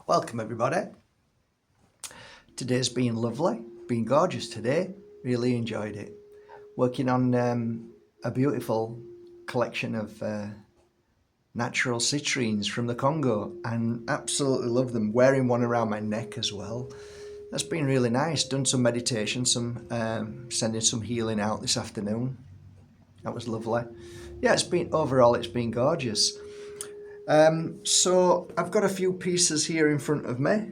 Welcome everybody. Today's been lovely, been gorgeous today, really enjoyed it. Working on a beautiful collection of natural citrines from the Congo and absolutely love them. Wearing one around my neck as well. That's been really nice. Done some meditation, sending some healing out this afternoon. That was lovely. Yeah, overall it's been gorgeous. So I've got a few pieces here in front of me.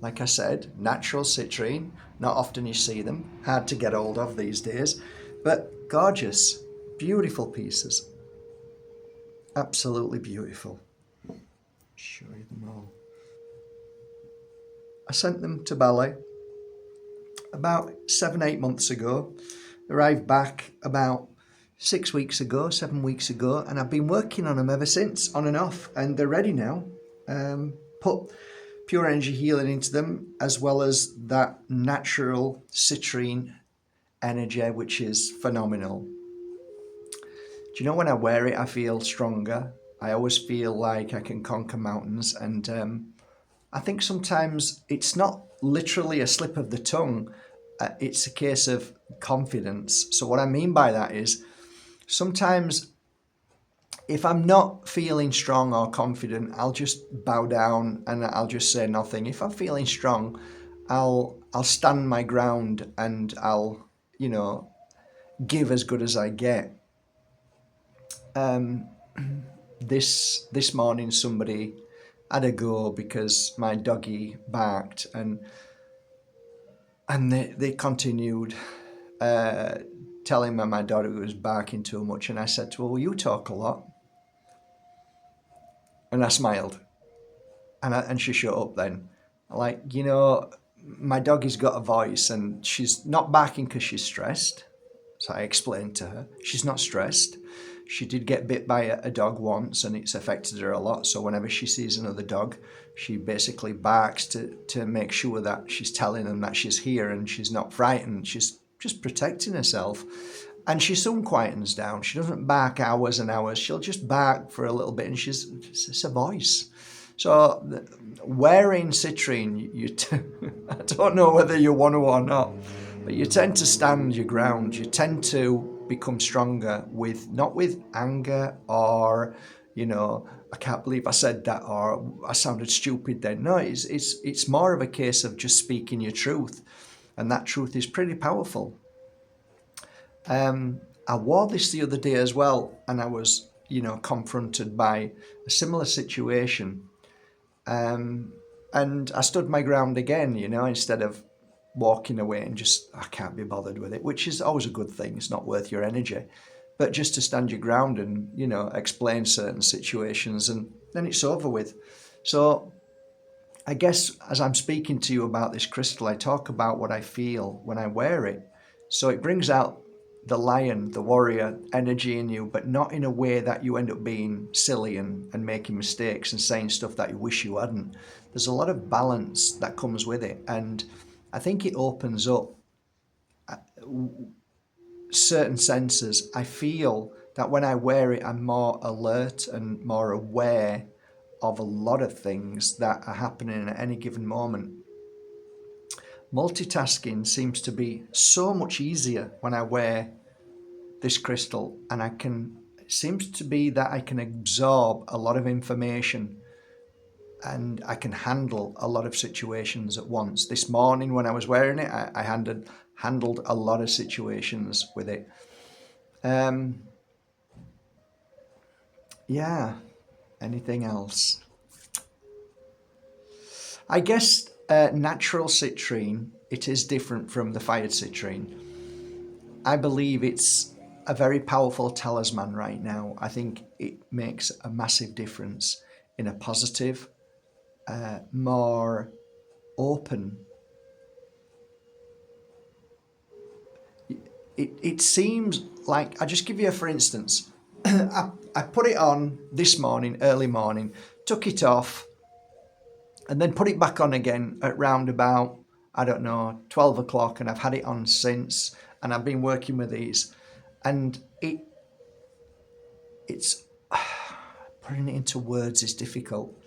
Like I said, natural citrine. Not often you see them. Hard to get hold of these days. But gorgeous, beautiful pieces. Absolutely beautiful. Show you them all. I sent them to Bali about 7-8 months ago. Arrived back about 6 weeks ago, 7 weeks ago, and I've been working on them ever since, on and off, and they're ready now. Put pure energy healing into them, as well as that natural citrine energy, which is phenomenal. Do you know, when I wear it, I feel stronger. I always feel like I can conquer mountains, and I think sometimes it's not literally a slip of the tongue. It's a case of confidence. So what I mean by that is, sometimes if I'm not feeling strong or confident, I'll just bow down and I'll just say nothing. If I'm feeling strong, I'll stand my ground and I'll, give as good as I get. This morning somebody had a go because my doggy barked, and they continued telling me my daughter was barking too much, and I said to her, well, you talk a lot. And I smiled, and she shut up then. Like, my doggy's got a voice, and she's not barking because she's stressed. So I explained to her, she's not stressed. She did get bit by a dog once, and it's affected her a lot. So whenever she sees another dog, she basically barks to make sure that she's telling them that she's here and she's not frightened. She's just protecting herself. And she soon quietens down. She doesn't bark hours and hours. She'll just bark for a little bit, and it's a voice. So wearing citrine, I don't know whether you want to or not, but you tend to stand your ground. You tend to become stronger not with anger or, I can't believe I said that, or I sounded stupid then. No, it's more of a case of just speaking your truth, and that truth is pretty powerful. I wore this the other day as well, and I was, confronted by a similar situation. And I stood my ground again, instead of walking away and just, I can't be bothered with it, which is always a good thing. It's not worth your energy. But just to stand your ground and, explain certain situations, and then it's over with. So I guess as I'm speaking to you about this crystal, I talk about what I feel when I wear it. So it brings out the lion, the warrior energy in you, but not in a way that you end up being silly and making mistakes and saying stuff that you wish you hadn't. There's a lot of balance that comes with it, and I think it opens up certain senses. I feel that when I wear it, I'm more alert and more aware of a lot of things that are happening at any given moment. Multitasking seems to be so much easier when I wear this crystal, and it seems to be that I can absorb a lot of information and I can handle a lot of situations at once. This morning when I was wearing it, I handled a lot of situations with it. Yeah, anything else? I guess natural citrine, it is different from the fired citrine. I believe it's a very powerful talisman right now. I think it makes a massive difference in a positive, more open. It seems like, I'll just give you for instance, I put it on this morning, early morning, took it off, and then put it back on again at round about, 12 o'clock, and I've had it on since, and I've been working with these, and it's putting it into words is difficult.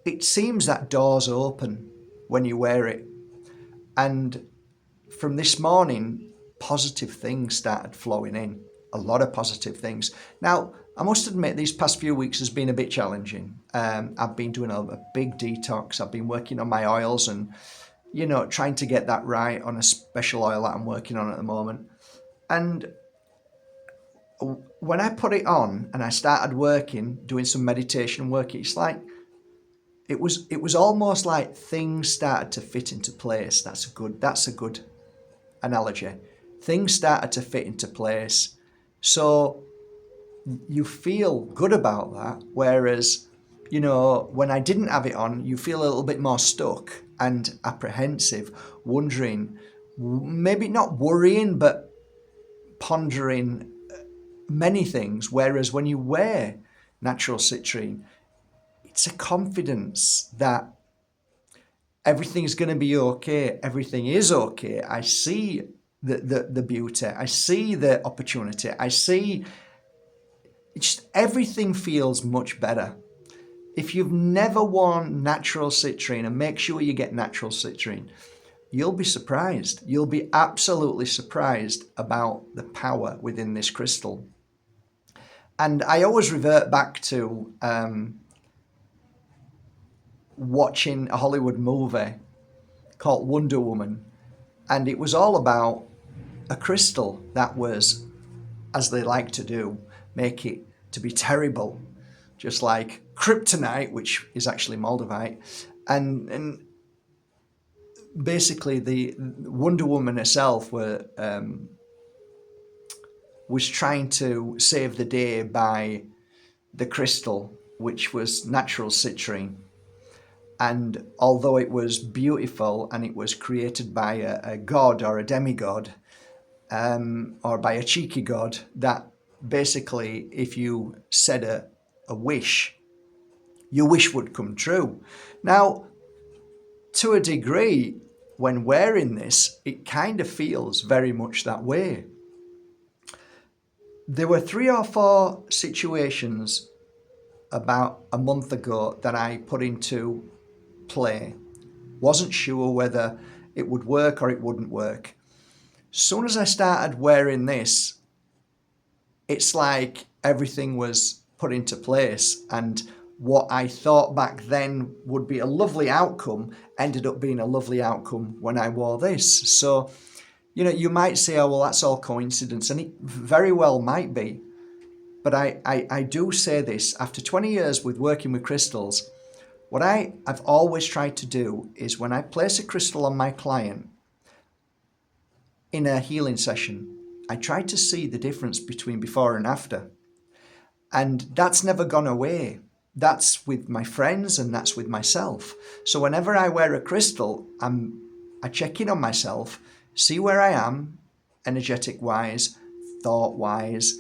it seems that doors open when you wear it. And from this morning, positive things started flowing in. A lot of positive things. Now, I must admit, these past few weeks has been a bit challenging. I've been doing a big detox. I've been working on my oils and, trying to get that right on a special oil that I'm working on at the moment. And when I put it on and I started working, doing some meditation work, it's like it was almost like things started to fit into place. That's a good analogy. Things started to fit into place. So you feel good about that. Whereas, when I didn't have it on, you feel a little bit more stuck and apprehensive, wondering, maybe not worrying, but pondering many things. Whereas when you wear natural citrine, it's a confidence that everything's going to be okay. Everything is okay. I see the beauty. I see the opportunity. I see everything feels much better. If you've never worn natural citrine, and make sure you get natural citrine, you'll be surprised. You'll be absolutely surprised about the power within this crystal. And I always revert back to watching a Hollywood movie called Wonder Woman. And it was all about a crystal that was, as they like to do, make it to be terrible, just like kryptonite, which is actually moldavite. And basically the Wonder Woman herself was trying to save the day by the crystal, which was natural citrine. And although it was beautiful and it was created by a god or a demigod, or by a cheeky god, that basically if you said a wish, your wish would come true. Now, to a degree, when wearing this, it kind of feels very much that way. There were 3 or 4 situations about a month ago that I put into play. Wasn't sure whether it would work or it wouldn't work. As soon as I started wearing this, it's like everything was put into place, and what I thought back then would be a lovely outcome ended up being a lovely outcome when I wore this. So, you might say, oh, well, that's all coincidence, and it very well might be. But I do say this, after 20 years with working with crystals, what I've always tried to do is when I place a crystal on my client in a healing session, I try to see the difference between before and after. And that's never gone away. That's with my friends and that's with myself. So whenever I wear a crystal, I check in on myself, see where I am, energetic-wise, thought-wise,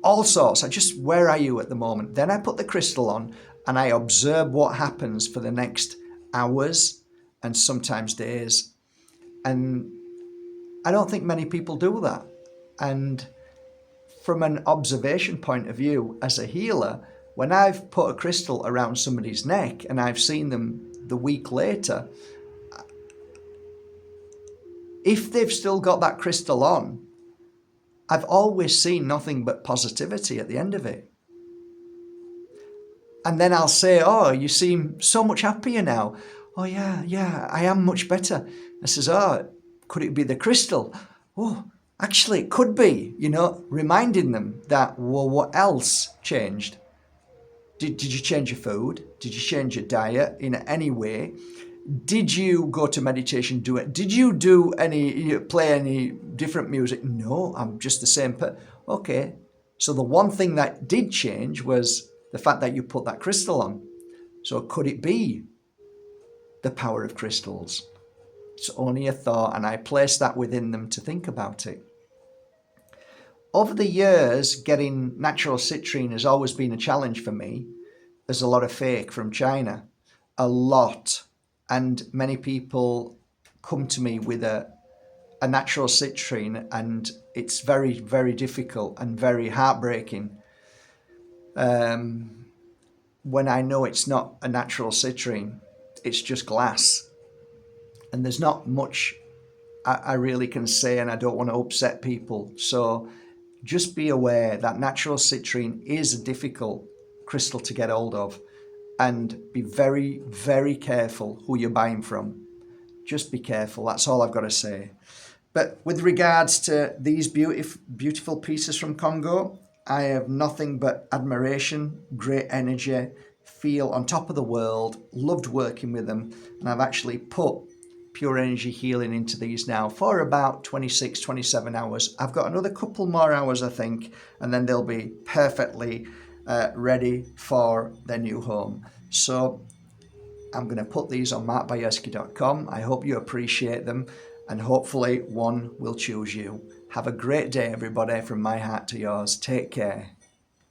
all sorts. Where are you at the moment? Then I put the crystal on and I observe what happens for the next hours and sometimes days. And I don't think many people do that. And from an observation point of view, as a healer, when I've put a crystal around somebody's neck and I've seen them the week later, if they've still got that crystal on, I've always seen nothing but positivity at the end of it. And then I'll say, oh, you seem so much happier now. Oh, yeah, I am much better. I says, oh, could it be the crystal? Oh, actually, it could be, reminding them that, well, what else changed? Did you change your food? Did you change your diet in any way? Did you go to meditation? Did you play any different music? No, I'm just the same. Okay, so the one thing that did change was the fact that you put that crystal on. So could it be the power of crystals? It's only a thought, and I place that within them to think about it. Over the years, getting natural citrine has always been a challenge for me. There's a lot of fake from China, a lot. And many people come to me with a natural citrine, and it's very, very difficult and very heartbreaking. when I know it's not a natural citrine, it's just glass. And there's not much I really can say, and I don't want to upset people. So just be aware that natural citrine is a difficult crystal to get hold of, and be very, very careful who you're buying from. Just be careful. That's all I've got to say. But with regards to these beautiful pieces from Congo, I have nothing but admiration, great energy, feel on top of the world, loved working with them, and I've actually put pure energy healing into these now for about 26, 27 hours. I've got another couple more hours, I think, and then they'll be perfectly ready for their new home. So I'm going to put these on markbajerski.com. I hope you appreciate them, and hopefully one will choose you. Have a great day, everybody, from my heart to yours. Take care.